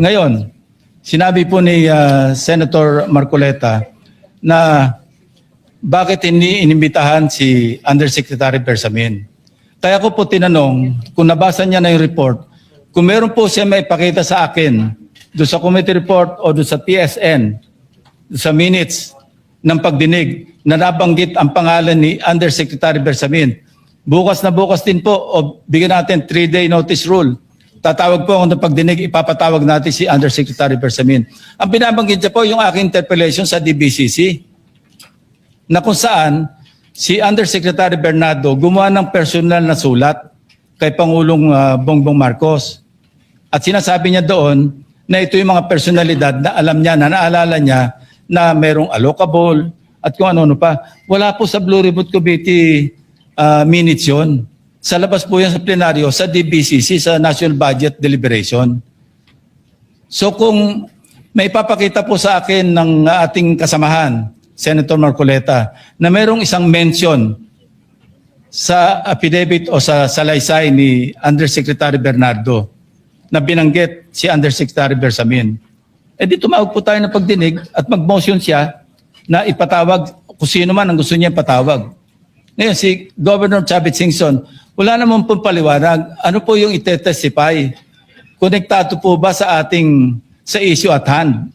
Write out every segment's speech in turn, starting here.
Ngayon, sinabi po ni Senator Marcoleta na bakit hindi inimbitahan si Undersecretary Bersamin. Kaya ko po tinanong, kung nabasa niya na yung report, kung meron po siya may pakita sa akin doon sa committee report o doon sa TSN, doon sa minutes ng pagdinig na nabanggit ang pangalan ni Undersecretary Bersamin. Bukas na bukas din po o bigyan natin 3-day notice rule. Tatawag po ako ng pagdinig, ipapatawag natin si Undersecretary Bersamin. Ang binabanggit niya po yung aking interpellation sa DBCC na kung saan si Undersecretary Bernardo gumawa ng personal na sulat kay Pangulong Bongbong Marcos. At sinasabi niya doon na ito yung mga personalidad na alam niya, na naalala niya na merong allocable at kung ano-ano pa. Wala po sa Blue Ribbon Committee minutes yun. Sa labas po yan sa plenaryo, sa DBCC, sa National Budget Deliberation. So kung may papakita po sa akin ng ating kasamahan, Senator Marcoleta, na mayroong isang mention sa affidavit o sa salaysay ni Undersecretary Bernardo na binanggit si Undersecretary Bersamin, di tumawag po tayo ng pagdinig at mag-motion siya na ipatawag kung sino man ang gusto niya patawag. Ngayon, si Governor Chavit Singson, wala naman pong paliwanag. Ano po yung ite-testify? Konektado po ba sa issue at hand,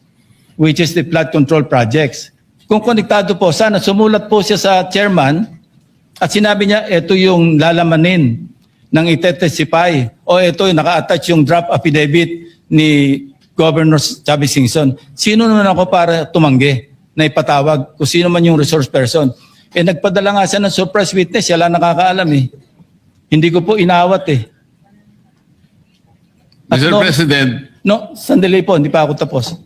which is the flood control projects? Kung konektado po, sana sumulat po siya sa chairman at sinabi niya, ito yung lalamanin ng ite-testify o ito yung naka-attach yung draft affidavit ni Governor Chavit Singson. Sino naman ako para tumanggi na ipatawag kung sino man yung resource person? Nagpadala nga siya ng surprise witness, siya lang nakakaalam eh. Hindi ko po inawat eh. At Mr. President. No, sandali po, hindi pa ako tapos.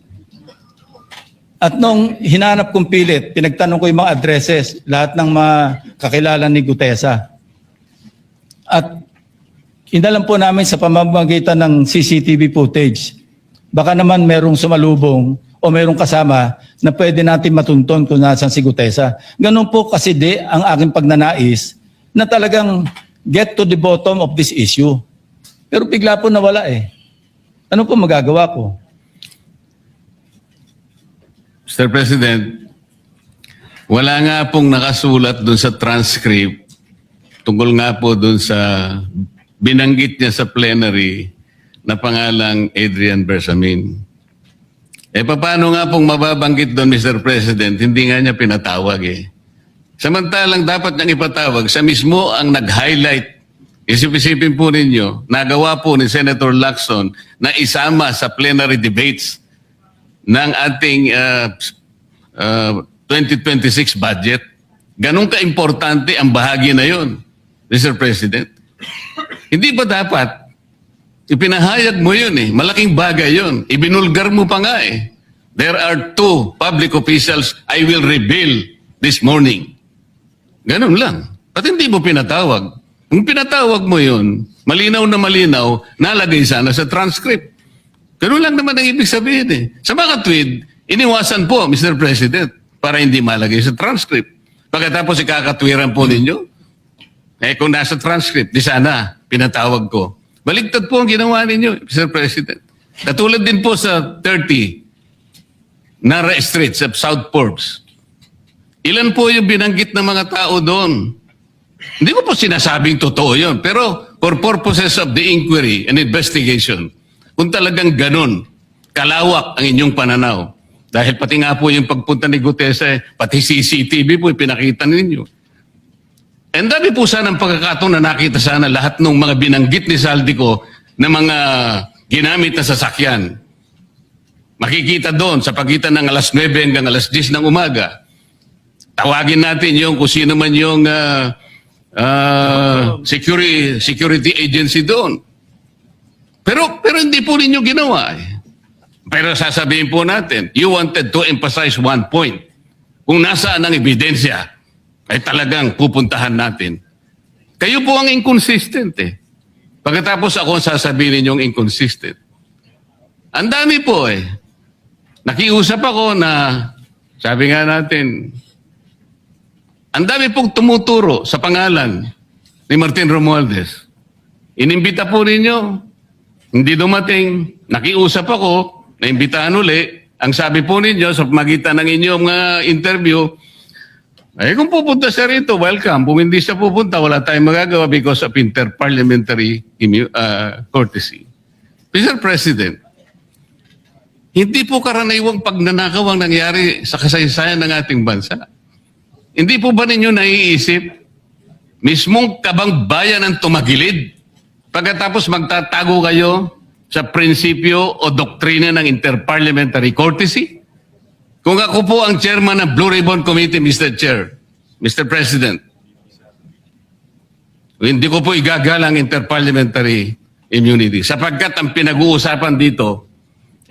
At nung hinanap kong pilit, pinagtanong ko yung mga addresses, lahat ng mga kakilala ni Gutesa. At inalam po namin sa pamamagitan ng CCTV footage, baka naman merong sumalubong o merong kasama na pwede natin matunton kung nasan si Gutesa. Ganun po kasi ang aking pagnanais na talagang get to the bottom of this issue. Pero bigla po nawala eh. Ano po magagawa ko? Mr. President, wala nga pong nakasulat doon sa transcript tungkol nga po doon sa binanggit niya sa plenary na pangalang Adrian Bersamin. Paano nga pong mababanggit doon, Mr. President? Hindi nga niya pinatawag eh. Samantalang dapat niyang ipatawag, sa mismo ang nag-highlight. Isip-isipin po ninyo, nagawa po ni Senator Lacson na isama sa plenary debates ng ating 2026 budget. Ganun ka-importante ang bahagi na yon, Mr. President. Hindi ba dapat ipinahayag mo yun eh. Malaking bagay yun. Ibinulgar mo pa nga eh. There are 2 public officials I will reveal this morning. Ganun lang. At hindi mo pinatawag. Kung pinatawag mo yun, malinaw na malinaw, nalagay sana sa transcript. Ganun lang naman ang ibig sabihin eh. Sa mga tweet, iniwasan po, Mr. President, para hindi malagay sa transcript. Pagkatapos ikakatwiran po ninyo, kung nasa transcript, di sana pinatawag ko. Baligtad po ang ginawa ninyo, Mr. President. Katulad din po sa 30 Nara Street sa South Forbes. Ilan po yung binanggit ng mga tao doon? Hindi ko po sinasabing totoo yun. Pero for purposes of the inquiry and investigation, kung talagang ganun, kalawak ang inyong pananaw. Dahil pati nga po yung pagpunta ni Gutesa, pati CCTV po pinakita ninyo. And dami po sana ang pagkakataon na nakita sana lahat ng mga binanggit ni Saldico na mga ginamit na sasakyan. Makikita doon sa pagitan ng alas 9 hanggang alas 10 ng umaga. Tawagin natin yung kung sino man yung security agency doon. Pero hindi po ninyo ginawa eh. Pero sasabihin po natin, you wanted to emphasize one point. Kung nasaan ang ebidensya, ay talagang pupuntahan natin. Kayo po ang inconsistent eh. Pagkatapos ako sasabihin yung inconsistent. Ang dami po eh. Nakiusap ako na, sabi nga natin, ang dami pong tumuturo sa pangalan ni Martin Romualdez. Inimbita po ninyo, Hindi dumating, nakiusap ako, naimbitahan uli. Ang sabi po ninyo sa magitan ng inyong interview, ay kung pupunta siya rito, welcome. Kung hindi siya pupunta, wala tayong magagawa because of inter-parliamentary courtesy. Mr. President, hindi po karaniwang pagnanakaw ang nangyari sa kasaysayan ng ating bansa. Hindi po ba ninyo naiisip, mismong kabang bayan ang tumagilid, pagkatapos magtatago kayo sa prinsipyo o doktrina ng inter-parliamentary courtesy? Kung ako po ang chairman ng Blue Ribbon Committee, Mr. Chair, Mr. President, hindi ko po igagalang inter-parliamentary immunity sapagkat ang pinag-uusapan dito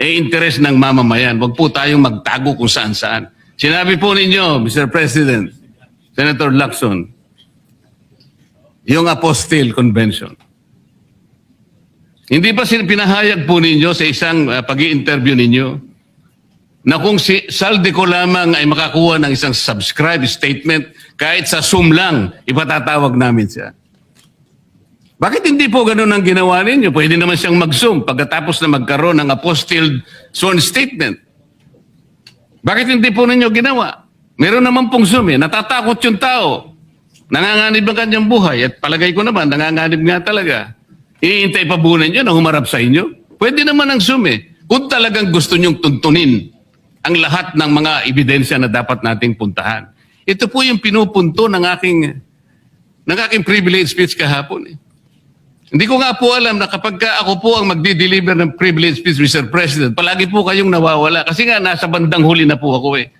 ay interes ng mamamayan. Huwag po tayong magtago kung saan-saan. Sinabi po ninyo, Mr. President, Senator Lacson, yung Apostille Convention. Hindi ba pinahayag po ninyo sa isang pag-i-interview ninyo na kung si saldi ko lamang ay makakuha ng isang subscribe statement, kahit sa Zoom lang, ipatatawag namin siya. Bakit hindi po ganun ang ginawa ninyo? Pwede naman siyang mag-Zoom pagkatapos na magkaroon ng apostille sworn statement. Bakit hindi po ninyo ginawa? Meron naman pong Zoom eh. Natatakot yung tao. Nanganganib ang kanyang buhay. At palagay ko naman, nanganganib nga talaga. Iintay pa po ninyo na humarap sa inyo? Pwede naman ang Zoom eh. Kung talagang gusto nyong tuntunin ang lahat ng mga ebidensya na dapat nating puntahan. Ito po yung pinupunto ng aking privilege speech kahapon eh. Hindi ko nga po alam na kapag ako po ang magdi-deliver ng privilege speech, Mr. President, palagi po kayong nawawala. Kasi nga, nasa bandang huli na po ako eh.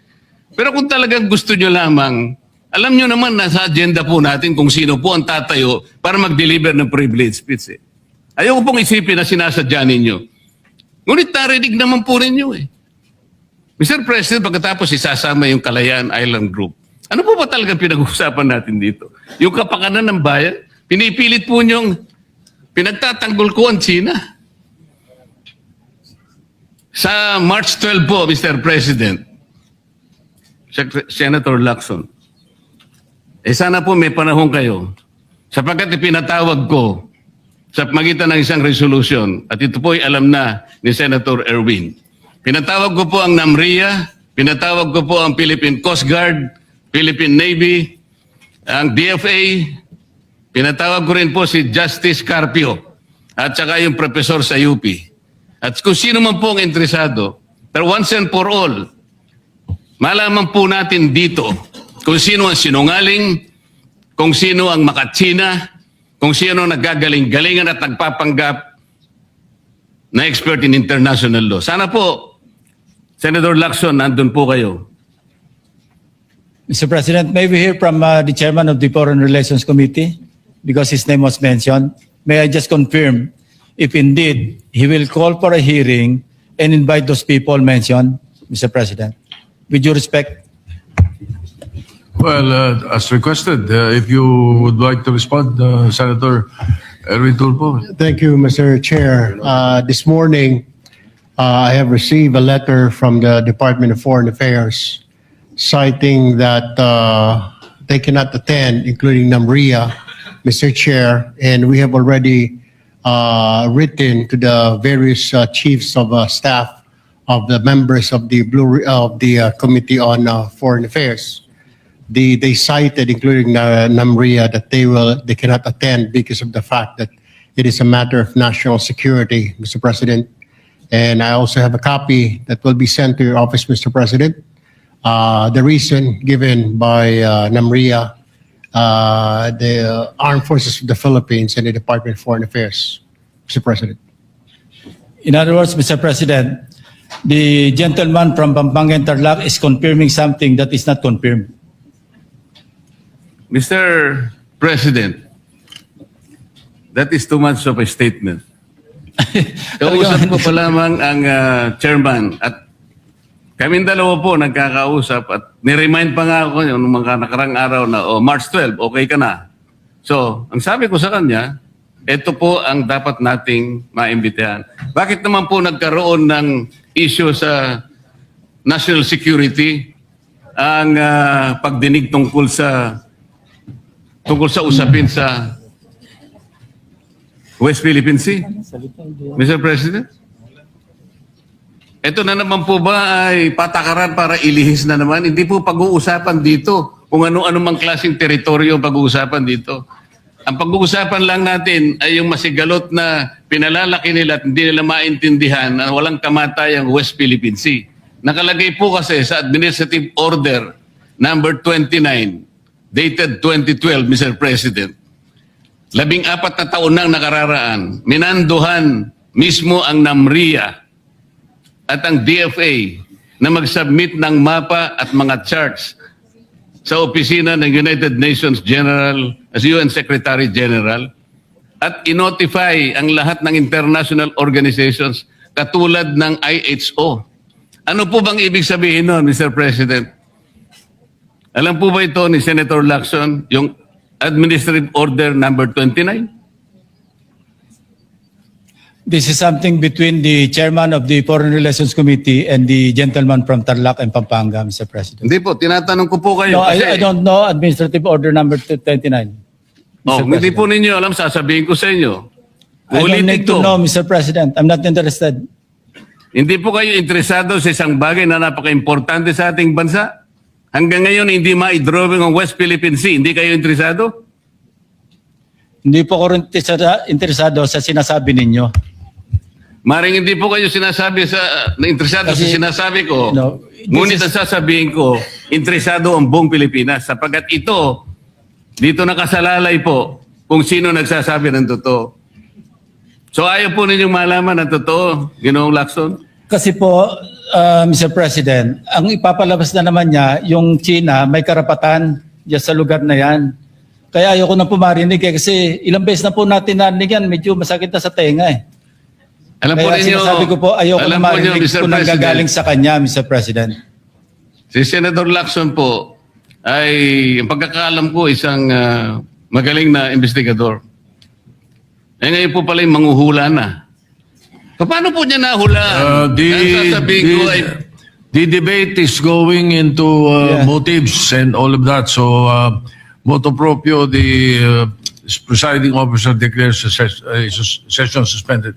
Pero kung talagang gusto nyo lamang, alam nyo naman na sa agenda po natin kung sino po ang tatayo para mag-deliver ng privilege speech eh. Ayoko pong isipin na sinasadya ninyo. Ngunit narinig naman po ninyo eh. Mr. President, pagkatapos isasama yung Kalayaan Island Group, ano po ba talagang pinag-uusapan natin dito? Yung kapakanan ng bayan, pinipilit po nyong pinagtatanggol ko ang China. Sa March 12 po, Mr. President, Senator Lacson, sana po may panahon kayo sapagkat ipinatawag ko sa magitan ng isang resolution at ito po ay alam na ni Senator Erwin. Pinatawag ko po ang NAMRIA, pinatawag ko po ang Philippine Coast Guard, Philippine Navy, ang DFA, pinatawag ko rin po si Justice Carpio at saka yung professor sa UP. At kung sino man po ang interesado, pero once and for all, malaman po natin dito kung sino ang sinungaling, kung sino ang makatsina, kung sino ang nagagaling-galingan at nagpapanggap na expert in international law. Sana po, Senator Lacson, nandun po kayo. Mr. President, may we hear from the chairman of the Foreign Relations Committee because his name was mentioned. May I just confirm if indeed he will call for a hearing and invite those people mentioned, Mr. President? With due respect. Well, as requested, if you would like to respond, Senator Erwin Tulfo. Thank you, Mr. Chair. This morning, I have received a letter from the Department of Foreign Affairs citing that they cannot attend, including NAMRIA, Mr. Chair, and we have already written to the various chiefs of staff of the members of the Committee on Foreign Affairs. They cited, including NAMRIA, that they cannot attend because of the fact that it is a matter of national security, Mr. President. And I also have a copy that will be sent to your office, Mr. President. The reason given by NAMRIA, the Armed Forces of the Philippines, and the Department of Foreign Affairs, Mr. President. In other words, Mr. President, the gentleman from Pampanga and Tarlac is confirming something that is not confirmed. Mr. President, that is too much of a statement. Kausap ko pa lamang ang chairman at kaming dalawa po nagkakausap at niremind pa nga ako yung mga nakarang araw na March 12, okay ka na. So, ang sabi ko sa kanya, ito po ang dapat nating maimbitahan. Bakit naman po nagkaroon ng issue sa national security ang pagdinig tungkol sa usapin sa West Philippine Sea. Mr. President? Ito na naman po ba ay patakaran para ilihis na naman? Hindi po pag-uusapan dito kung ano-ano mang klaseng teritoryo ang pag-uusapan dito. Ang pag-uusapan lang natin ay yung masigalot na pinalalaki nila at hindi nila maintindihan na walang kamatay ang West Philippine Sea. Nakalagay po kasi sa Administrative Order number 29, dated 2012, Mr. President. 14 na taon nang nakararaan, minanduhan mismo ang NAMRIA at ang DFA na mag-submit ng mapa at mga charts sa opisina ng United Nations General as UN Secretary General at inotify ang lahat ng international organizations katulad ng IHO. Ano po bang ibig sabihin nun, Mr. President? Alam po ba ito ni Senator Lacson, yung Administrative Order number 29? This is something between the chairman of the Foreign Relations Committee and the gentleman from Tarlac and Pampanga, Mr. President. Hindi po, tinatanong ko po kayo. No, kasi, I don't know Administrative Order number 29. Mr. hindi po President. ninyo alam, sasabihin ko sa inyo. I don't Ulitin need to ko. know, Mr. President. I'm not interested. Hindi po kayo interesado sa isang bagay na napaka-importante sa ating bansa? Hanggang ngayon, hindi ma-drawing ang West Philippine Sea. Hindi kayo interesado? Hindi po ako rin interesado sa sinasabi ninyo. Maring hindi po kayo sinasabi na interesado Kasi, sa sinasabi ko. no, this Ngunit is- ang sasabihin ko, interesado ang buong Pilipinas. Sapagkat ito, dito nakasalalay po kung sino nagsasabi ng totoo. So ayaw po ninyong malaman ang totoo, Ginoong Lacson? Kasi po, Mr. President, ang ipapalabas na naman niya, yung China may karapatan dyan sa lugar na yan. Kaya ayoko na po marinig kasi ilang beses na po natin narinig yan, medyo masakit na sa tenga eh. Alam po Kaya ninyo, sinasabi ko po, ayoko alam na po ninyo, marinig Mr. kung nanggagaling President, sa kanya, Mr. President. si Senator Lacson po ay, ang pagkakaalam ko, isang magaling na investigador. Eh ngayon po pala yung manghuhula na. Paano po niya nahulaan? Ang sasabihin ko ay, The debate is going into Yeah. motives and all of that. So, motu proprio, the presiding officer declares the session suspended.